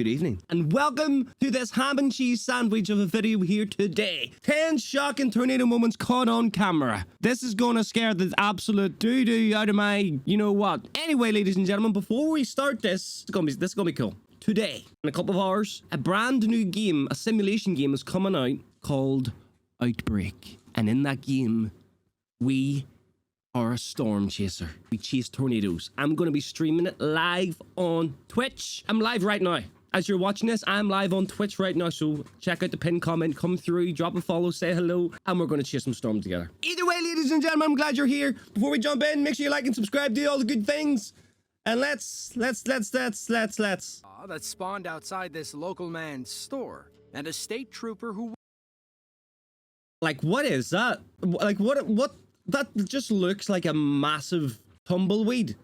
Good evening, and welcome to this ham and cheese sandwich of a video here today. 10 shocking tornado moments caught on camera. This is gonna scare the absolute doo-doo out of my you-know-what. Anyway, ladies and gentlemen, before we start this is gonna be cool. Today, in a couple of hours, a brand new game, a simulation game is coming out called Outbreak. And in that game, we are a storm chaser. We chase tornadoes. I'm going to be streaming it live on Twitch. I'm live right now. As you're watching this, I'm live on Twitch right now, so check out the pinned comment, come through, drop a follow, say hello, and we're going to chase some storms together. Either way, ladies and gentlemen, I'm glad you're here. Before we jump in, make sure you like and subscribe, do all the good things. And let's. That spawned outside this local man's store, and a state trooper who... Like, what is that? Like, what? That just looks like a massive tumbleweed.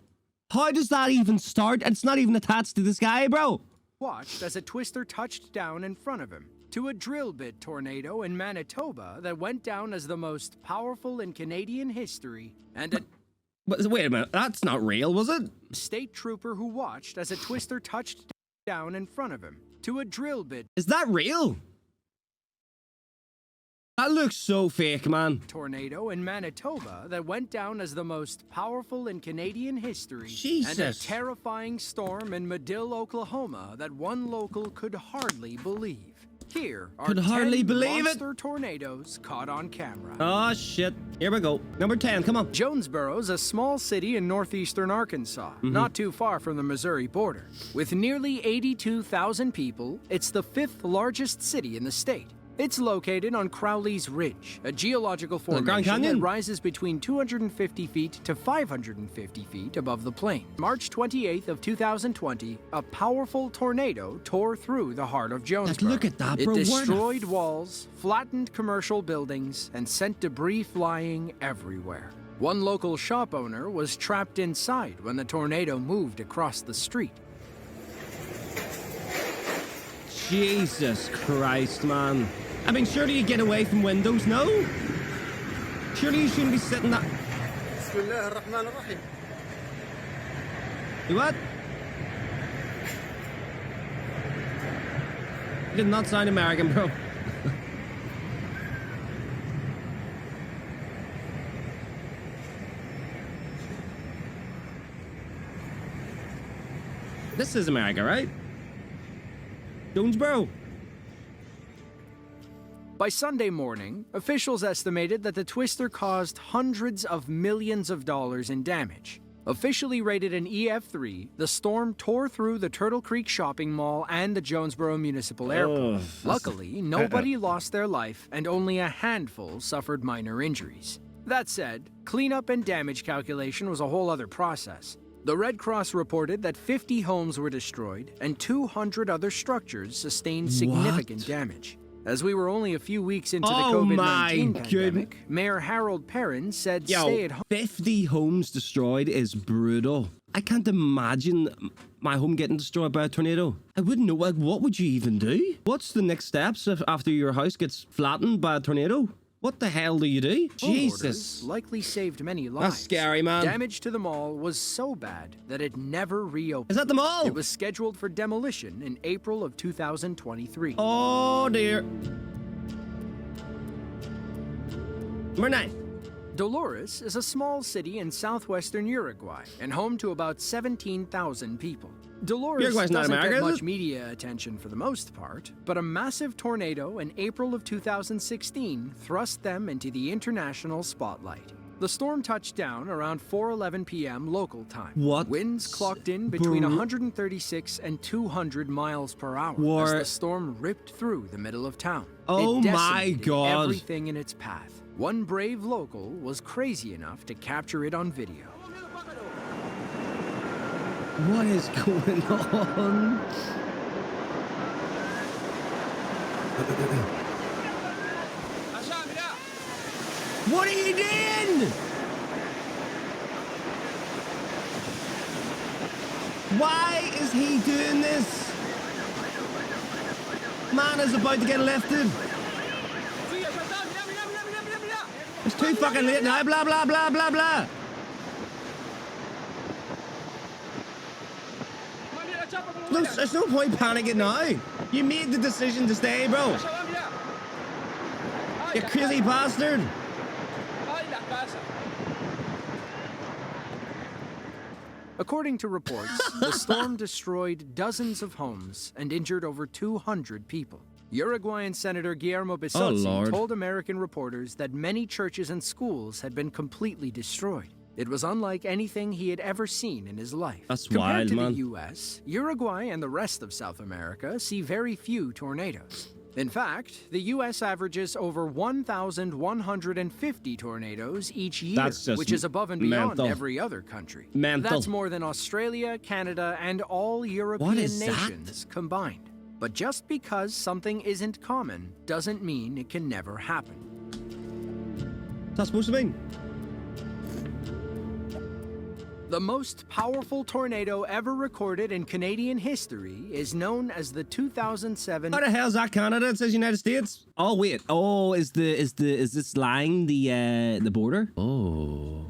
How does that even start? It's not even attached to this guy, bro. Watched as a twister touched down in front of him to a drill bit tornado in Manitoba that went down as the most powerful in Canadian history, and a... Wait a minute, that's not real, was it? State trooper who watched as a twister touched down in front of him to a drill bit... Is that real? That looks so fake, man. Tornado in Manitoba that went down as the most powerful in Canadian history. Jesus. And a terrifying storm in Medill, Oklahoma that one local could hardly believe. Here are 10 monster tornadoes caught on camera. Oh, shit. Here we go. Number 10, come on. Jonesboro's a small city in northeastern Arkansas, not too far from the Missouri border. With nearly 82,000 people, it's the 5th largest city in the state. It's located on Crowley's Ridge, a geological formation that rises between 250 feet to 550 feet above the plain. March 28th of 2020, a powerful tornado tore through the heart of Jonesboro. Look at that, bro. It destroyed walls, flattened commercial buildings, and sent debris flying everywhere. One local shop owner was trapped inside when the tornado moved across the street. Jesus Christ, man. I mean, surely you get away from windows, no? Surely you shouldn't be sitting that... What? You did not sound American, bro. This is America, right? Jonesboro. By Sunday morning, officials estimated that the twister caused hundreds of millions of dollars in damage. Officially rated an EF3, the storm tore through the Turtle Creek Shopping Mall and the Jonesboro Municipal Airport. Luckily, nobody lost their life and only a handful suffered minor injuries. That said, cleanup and damage calculation was a whole other process. The Red Cross reported that 50 homes were destroyed and 200 other structures sustained significant damage. As we were only a few weeks into the COVID-19 pandemic, Mayor Harold Perrin said stay at home. 50 homes destroyed is brutal. I can't imagine my home getting destroyed by a tornado. I wouldn't know, like, what would you even do? What's the next steps after your house gets flattened by a tornado? What the hell do you do? Jesus. Likely saved many lives. That's scary, man. Damage to the mall was so bad that it never reopened. Is that the mall? It was scheduled for demolition in April of 2023. Oh, dear. Number 9. Dolores is a small city in southwestern Uruguay and home to about 17,000 people. Dolores doesn't get much media attention for the most part, but a massive tornado in April of 2016 thrust them into the international spotlight. The storm touched down around 4:11 p.m. local time. Winds clocked in between 136 and 200 miles per hour as the storm ripped through the middle of town. Oh my God. Everything in its path. One brave local was crazy enough to capture it on video. What is going on? What are you doing? Why is he doing this? Man is about to get lifted. It's too fucking late now. Blah, blah, blah, blah, blah. there's no point panicking now. You made the decision to stay, bro. You crazy bastard. According to reports, the storm destroyed dozens of homes and injured over 200 people. Uruguayan Senator Guillermo Bisozzi Lord. told American reporters that many churches and schools had been completely destroyed. It was unlike anything he had ever seen in his life. That's Compared wild, to man. the U.S., Uruguay and the rest of South America see very few tornadoes. In fact, the U.S. averages over 1,150 tornadoes each year, That's just which is above and beyond mental. every other country. Mental. That's more than Australia, Canada, and all European is that? nations combined. But just because something isn't common doesn't mean it can never happen. What's that supposed to mean? The most powerful tornado ever recorded in Canadian history is known as the 2007 How the hell's that Canada? It says United States. Oh wait. Oh, is this line the border? Oh.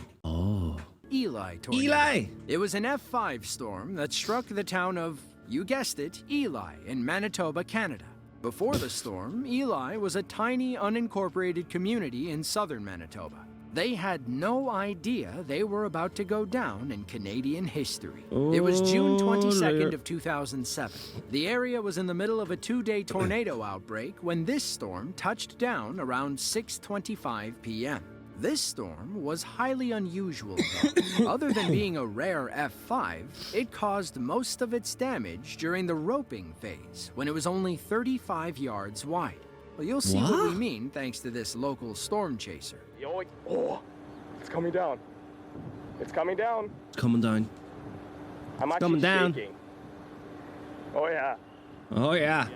Eli tornado. Eli. It was an F5 storm that struck the town of, you guessed it, Eli in Manitoba, Canada. Before the storm, Eli was a tiny unincorporated community in southern Manitoba. They had no idea they were about to go down in Canadian history. It was June 22nd of 2007. The area was in the middle of a 2-day tornado outbreak when this storm touched down around 6:25 p.m. This storm was highly unusual, though. Other than being a rare F5, it caused most of its damage during the roping phase, when it was only 35 yards wide. Well, you'll see what we mean thanks to this local storm chaser. Yo, oh, it's coming down. It's coming down. It's coming down. I'm actually coming down. shaking. Oh yeah. Oh yeah.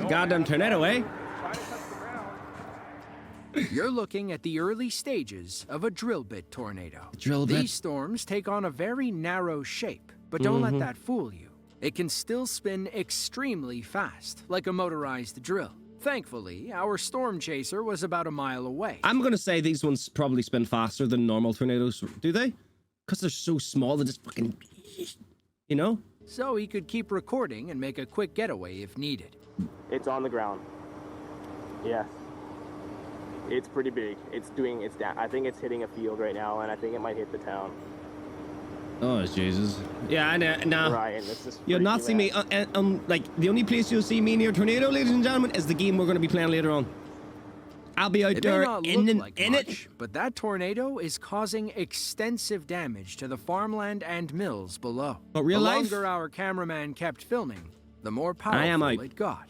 Goddamn tornado, eh? Trying to touch the ground. You're looking at the early stages of a drill bit tornado. Drill bit. These storms take on a very narrow shape, but don't let that fool you. It can still spin extremely fast, like a motorized drill. Thankfully, our storm chaser was about a mile away. I'm gonna say these ones probably spin faster than normal tornadoes. Do they? Because they're so small, they just fucking, you know? So he could keep recording and make a quick getaway if needed. It's on the ground. Yes. It's pretty big. It's doing its I think it's hitting a field right now, and I think it might hit the town. Oh Jesus. Yeah, I know. Nah. Ryan, this is. You'll not see me. Like the only place you'll see me near tornado, ladies and gentlemen, is the game we're gonna be playing later on. I'll be out It may there not in look it. like much, but that tornado is causing extensive damage to the farmland and mills below. But real the life? longer our cameraman kept filming, the more I am powerful out. it got.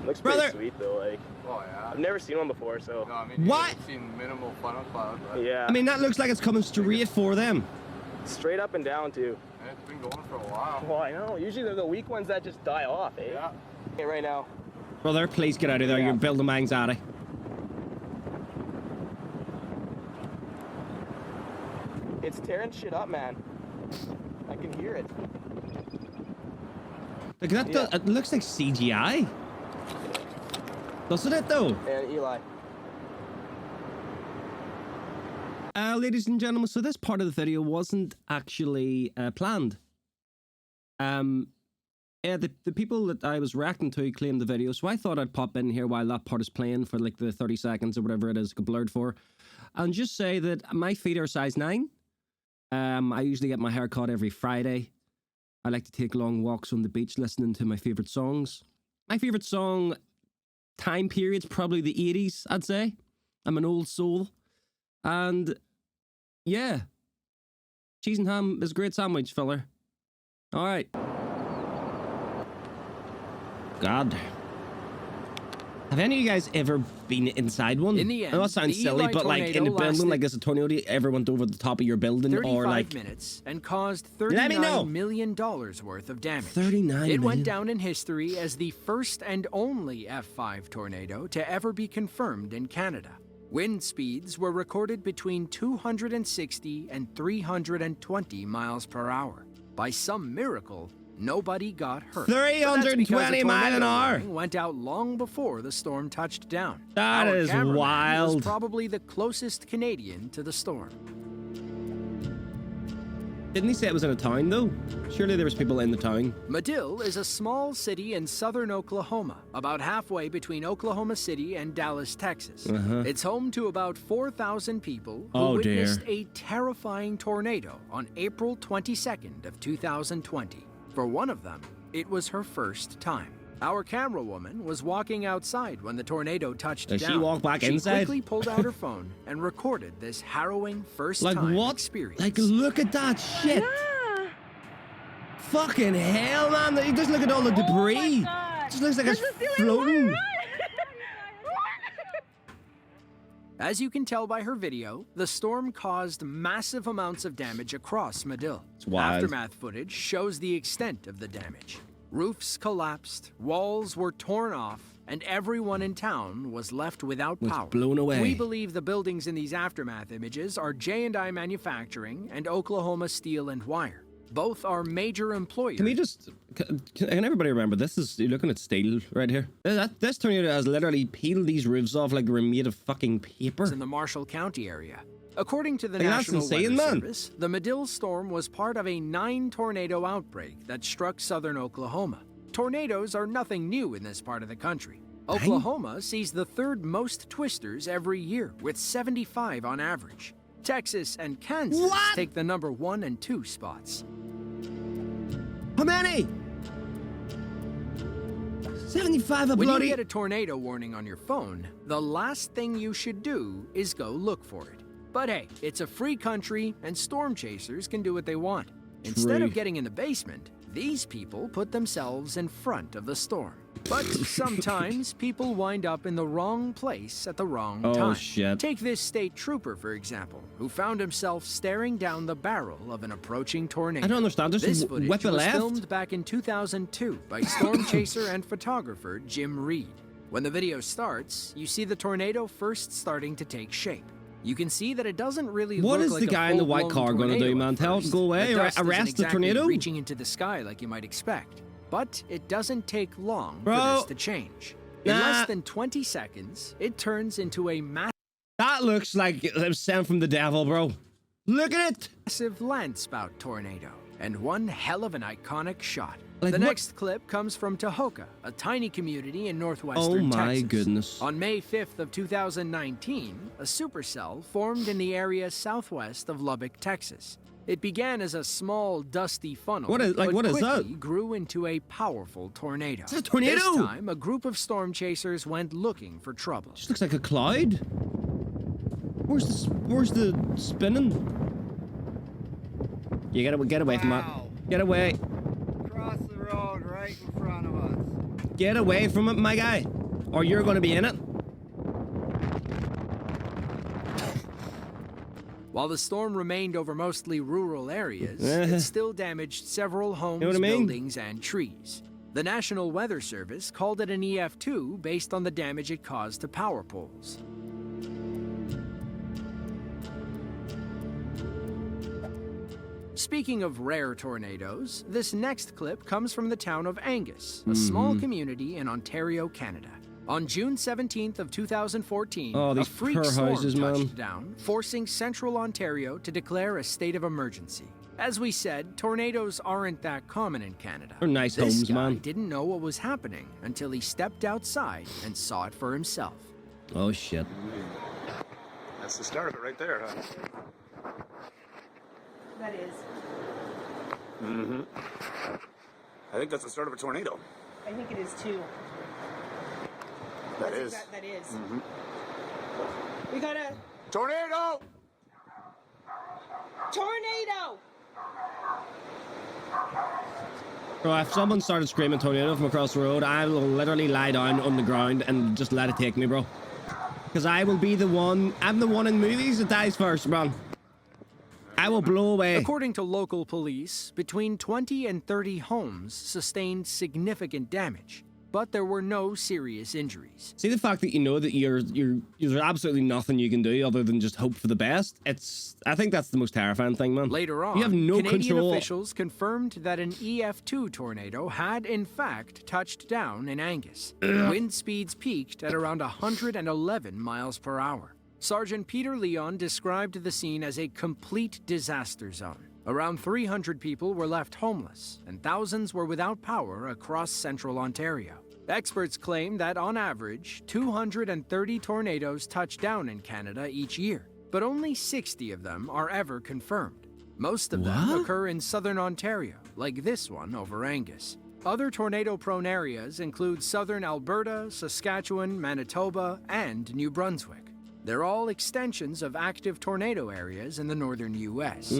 Looks Brother. pretty sweet though. Like Oh yeah. I've never seen one before, so No, I mean, What? You've seen minimal funnel cloud, but yeah. I mean, that looks like it's coming straight for them. straight up and down too. it's been going for a while. Well, I know. Usually they're the weak ones that just die off, eh? Yeah. Okay, right now. Brother, please get out of there. Yeah. You're building my anxiety. It's tearing shit up, man. I can hear it. Like that, Yeah. it looks like CGI. Doesn't it though? And Eli. Ladies and gentlemen, so this part of the video wasn't actually planned. Yeah, the people that I was reacting to claimed the video, so I thought I'd pop in here while that part is playing for like the 30 seconds or whatever it is, got blurred for, and just say that my feet are size 9. I usually get my hair cut every Friday. I like to take long walks on the beach listening to my favorite songs. My favorite song time period's probably the 80s, I'd say. I'm an old soul. And yeah, cheese and ham is a great sandwich, fella. All right. God. Have any of you guys ever been inside one? In the end, I know it sounds the silly, Eli but like in a tornado building lasted like this, a tornado ever went over the top of your building 35 or like minutes and caused Let me know. $39 million worth of damage. 39 It million. went down in history as the first and only F5 tornado to ever be confirmed in Canada. Wind speeds were recorded between 260 and 320 miles per hour. By some miracle, nobody got hurt. But that's because 320 a mile an tornado hour. warning went out long before the storm touched down. That Our is cameraman wild. was probably the closest Canadian to the storm. Didn't he say it was in a town, though? Surely there was people in the town. Madill is a small city in southern Oklahoma, about halfway between Oklahoma City and Dallas, Texas. It's home to about 4,000 people who Oh, dear. witnessed a terrifying tornado on April 22nd of 2020. For one of them, it was her first time. Our camera woman was walking outside when the tornado touched Does down. she walk back She inside? quickly pulled out her phone and recorded this harrowing Like first-time what? experience. Like look at that shit. Fucking hell, man. Just look at all the debris. God. Just looks like This it's is the only floating. one. As you can tell by her video, the storm caused massive amounts of damage across Madill. It's wild. Aftermath footage shows the extent of the damage. Roofs collapsed, walls were torn off, and everyone in town was left without Was power. blown away. We believe the buildings in these aftermath images are J&I Manufacturing and Oklahoma Steel and Wire. Both are major employers. Can everybody remember this? You're looking at steel right here. This tornado has literally peeled these roofs off like they were made of fucking paper. in the Marshall County area. According to the Like, that's National insane, Weather man. Service, the Madill storm was part of a 9-tornado outbreak that struck southern Oklahoma. Tornadoes are nothing new in this part of the country. Oklahoma sees the third most twisters every year, with 75 on average. Texas and Kansas What? take the number 1 and 2 spots. How many? 75 a When you bloody. get a tornado warning on your phone, the last thing you should do is go look for it. But hey, it's a free country and storm chasers can do what they want. Instead True. of getting in the basement, these people put themselves in front of the storm. But sometimes people wind up in the wrong place at the wrong Oh, time. shit. Take this state trooper, for example, who found himself staring down the barrel of an approaching tornado. I don't understand. Just This whip footage it was left. filmed back in 2002 by storm chaser and photographer Jim Reed. When the video starts, you see the tornado first starting to take shape. You can see that it doesn't really What look is like the a guy in the white full-blown car gonna tornado do, at man? Tell it to first. go away The or dust isn't arrest the exactly tornado? reaching into the sky like you might expect. But it doesn't take long Bro. for this to change. In Nah. less than 20 seconds, it turns into a That looks like it was sent from the devil, bro. Look at it. massive landspout tornado, and one hell of an iconic shot. Like The what- next clip comes from Tahoka, a tiny community in northwestern Oh my Texas. goodness. On May 5th of 2019, a supercell formed in the area southwest of Lubbock, Texas. It began as a small, dusty funnel, What is- like, but what is that? quickly grew into a powerful tornado. It's a tornado! This time, a group of storm chasers went looking for trouble. Just looks like a cloud. Where's the spinning? You gotta get away from Wow. it. Get away. Across the road right in front of us. Get away from it, my guy. Or you're gonna be in it. While the storm remained over mostly rural areas, Uh-huh. it still damaged several homes, know what I mean? buildings, and trees. The National Weather Service called it an EF2 based on the damage it caused to power poles. Speaking of rare tornadoes, this next clip comes from the town of Angus, a small Mm-hmm. community in Ontario, Canada. On June 17th of 2014, Oh, a these freak poor storm houses, touched man. down, forcing central Ontario to declare a state of emergency. As we said, tornadoes aren't that common in Canada. They're nice This homes, guy man. didn't know what was happening until he stepped outside and saw it for himself. Oh shit. That's the start of it right there, huh? That is. I think that's the start of a tornado. I think it is too. That That's is. That is. We got a Tornado! tornado! Bro, if someone started screaming tornado from across the road, I will literally lie down on the ground and just let it take me, bro. Because I will be the one, I'm the one in movies that dies first, man. I will blow away. According to local police, between 20 and 30 homes sustained significant damage, but there were no serious injuries. See the fact that you know that there's absolutely nothing you can do other than just hope for the best. I think that's the most terrifying thing, man. Later on, you have no Canadian control. officials confirmed that an EF2 tornado had in fact touched down in Angus. Wind speeds peaked at around 111 miles per hour. Sergeant Peter Leon described the scene as a complete disaster zone. Around 300 people were left homeless, and thousands were without power across central Ontario. Experts claim that on average, 230 tornadoes touch down in Canada each year, but only 60 of them are ever confirmed. Most of them What? occur in southern Ontario, like this one over Angus. Other tornado-prone areas include southern Alberta, Saskatchewan, Manitoba, and New Brunswick. They're all extensions of active tornado areas in the northern U.S.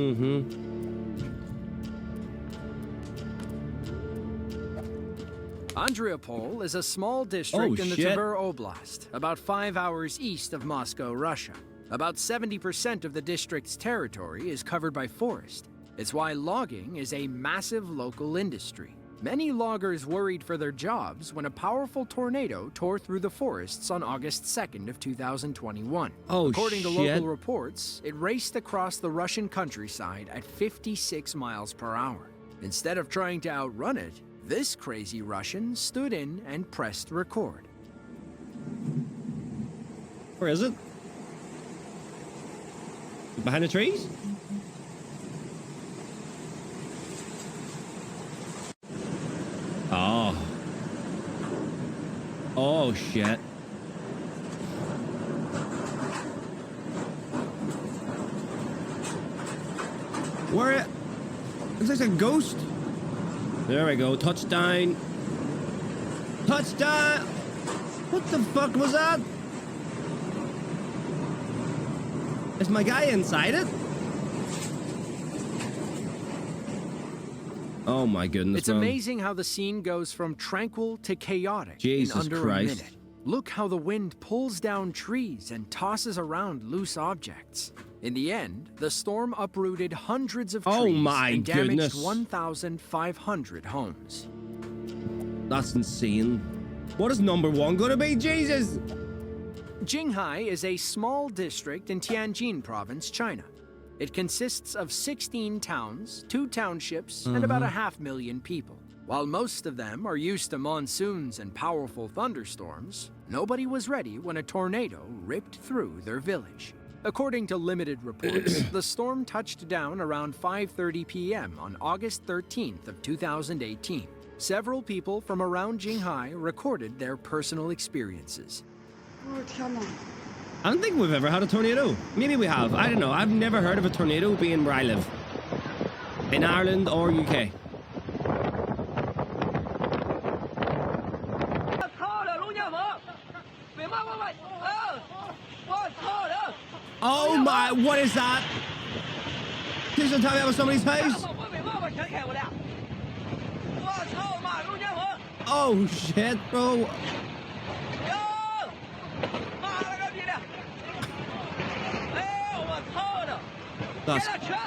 Andriopol is a small district Oh, in the shit. Tver Oblast, about 5 hours east of Moscow, Russia. About 70% of the district's territory is covered by forest. It's why logging is a massive local industry. Many loggers worried for their jobs when a powerful tornado tore through the forests on August 2nd of 2021. Oh, According to shit. local reports, it raced across the Russian countryside at 56 miles per hour. Instead of trying to outrun it, this crazy Russian stood in and pressed record. Where is it? Behind the trees? Oh. Oh, shit. Where? Is this a ghost? There we go. Touchdown. Touchdown! What the fuck was that? Is my guy inside it? Oh my goodness, It's man. amazing how the scene goes from tranquil to chaotic Jesus in under Christ. a minute. Look how the wind pulls down trees and tosses around loose objects. In the end, the storm uprooted hundreds of trees Oh my and damaged goodness. 1,500 homes. That's insane. What is number one gonna be? Jesus! Jinghai is a small district in Tianjin province, China. It consists of 16 towns, 2 townships, and about 500,000 people. While most of them are used to monsoons and powerful thunderstorms, nobody was ready when a tornado ripped through their village. According to limited reports, the storm touched down around 5:30 p.m. on August 13th of 2018. Several people from around Jinghai recorded their personal experiences. I don't think we've ever had a tornado. Maybe we have. I don't know. I've never heard of a tornado being where I live. In Ireland or UK. Oh my, what is that? Please don't tell me that was somebody's house. Oh shit, bro.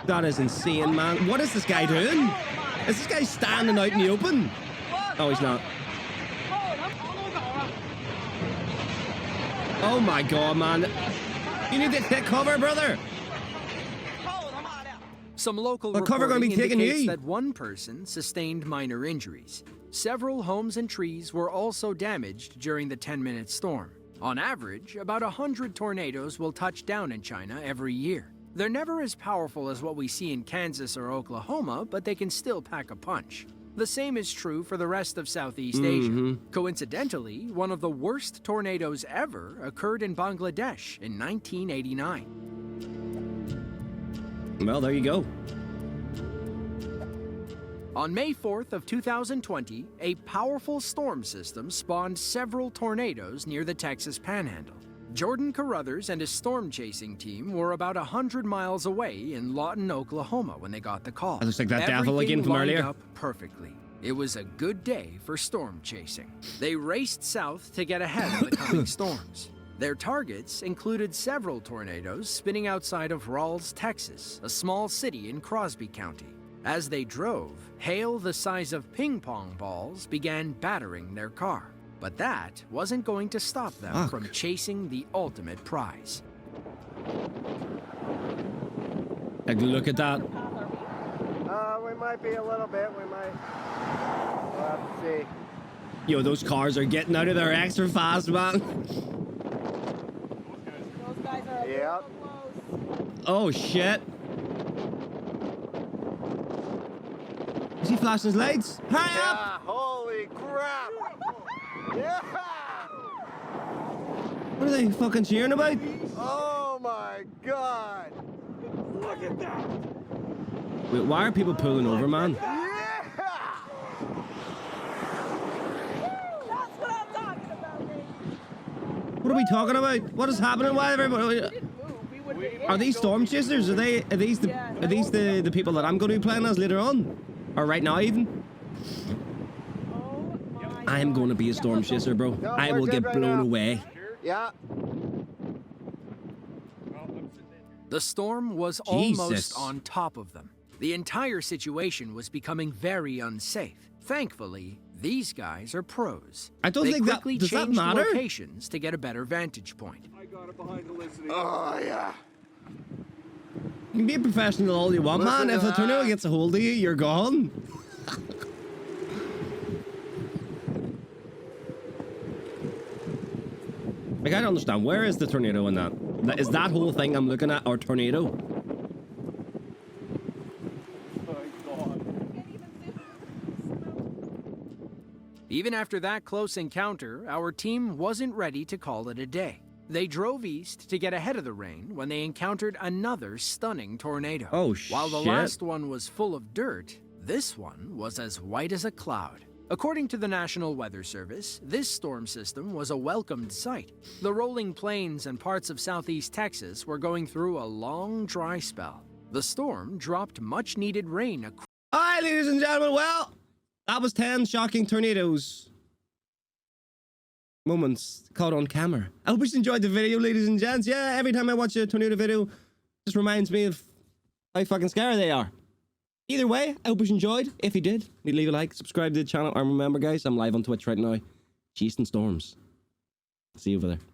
That is insane, man. What is this guy doing? Is this guy standing out in the open? Oh, he's not. Oh my god, man. You need to take cover, brother. Some local Well, cover gonna reporting be taking indicates you. that one person sustained minor injuries. Several homes and trees were also damaged during the 10-minute storm. On average, about 100 tornadoes will touch down in China every year. They're never as powerful as what we see in Kansas or Oklahoma, but they can still pack a punch. The same is true for the rest of Southeast Asia. Coincidentally, one of the worst tornadoes ever occurred in Bangladesh in 1989. Well, there you go. On May 4th of 2020, a powerful storm system spawned several tornadoes near the Texas Panhandle. Jordan Carruthers and his storm-chasing team were about 100 miles away in Lawton, Oklahoma when they got the call. That looks like that devil again from lined earlier. up perfectly. It was a good day for storm chasing. They raced south to get ahead of the coming storms. Their targets included several tornadoes spinning outside of Ralls, Texas, a small city in Crosby County. As they drove, hail the size of ping-pong balls began battering their car. But that wasn't going to stop them Fuck. from chasing the ultimate prize. Like, look at that. We might be a little bit. We might. We'll have to see. Yo, those cars are getting out of there extra fast, man. Those guys are a Yep. little close. Oh, shit. flashing his lights? Hurry up! Yeah, holy crap! Yeah! What are they fucking cheering about? Oh my god! Wait, why are people pulling over, man? Yeah! That's what I'm talking about, baby. What are we talking about? What is happening? Why everybody? We would have Are these storm chasers? Are these the people that I'm going to be playing as later on, or right now even? I am going to be a storm chaser, bro. No, I we're will good get right blown now. away. Yeah. The storm was Jesus. almost on top of them. The entire situation was becoming very unsafe. Thankfully, these guys are pros. I don't They think that- quickly does that changed matter? locations to get a better vantage point. Oh yeah. You can be a professional all you want, Listen man. If to a tornado that. gets a hold of you, you're gone. I gotta understand, where is the tornado in that? Is that whole thing I'm looking at our tornado? Even after that close encounter, our team wasn't ready to call it a day. They drove east to get ahead of the rain when they encountered another stunning tornado. Oh, While the shit. last one was full of dirt, this one was as white as a cloud. According to the National Weather Service, this storm system was a welcomed sight. The rolling plains and parts of southeast Texas were going through a long dry spell. The storm dropped much-needed rain across All right, ladies and gentlemen, well, that was 10 shocking tornadoes moments caught on camera. I hope you enjoyed the video, ladies and gents. Yeah, every time I watch a tornado video, it just reminds me of how fucking scary they are. Either way, I hope you enjoyed. If you did, need to leave a like, subscribe to the channel, and remember, guys, I'm live on Twitch right now, chasing storms. See you over there.